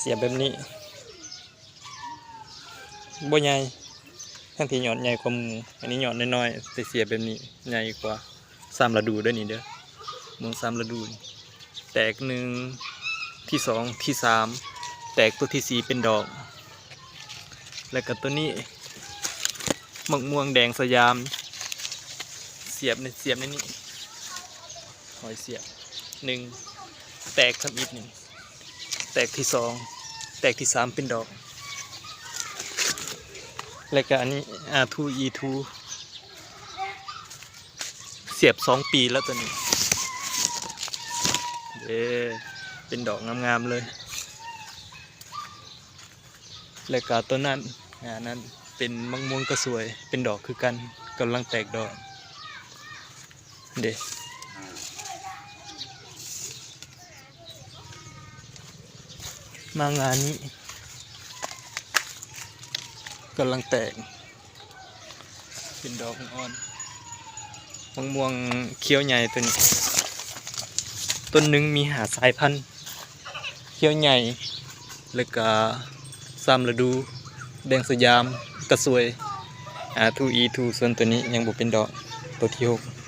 เสียบแบบนี้บ่ใหญ่ทั้งที่หยอดใหญ่กว่าหมูอันนี้หยอดน้อยๆแต่เสียบแบบนี้ใหญ่กว่า3 ฤดูด้วยนี่เด้อม่วง3 ฤดูแตกหนึ่งที่2ที่3แตกตัวที่4เป็นดอกแล้วก็ตัวนี้มะม่วงแดงสยามเสียบในนี่หอยเสียบ1แตกทำอีก1แตกที่2แตกที่3เป็นดอกแล้วก็อันนี้ R2E2 เสียบ2 ปีแล้วตัวนี้เป็นดอกงามๆเลยแล้วก็ตัวนั้นนั้นเป็นมะม่วงกระสวยเป็นดอกคือกันกำลังแตกดอกมางานนี้กำลังแตกเป็นดอกอ่อนมะม่วงเขียวใหญ่ตัวนี้ต้นหนึ่งมี5 สายพันธุ์เขียวใหญ่แล้วก็3 ฤดูแดงสยามกระสวย R2E2 ส่วนตัวนี้ยังบ่เป็นดอกตัวที่6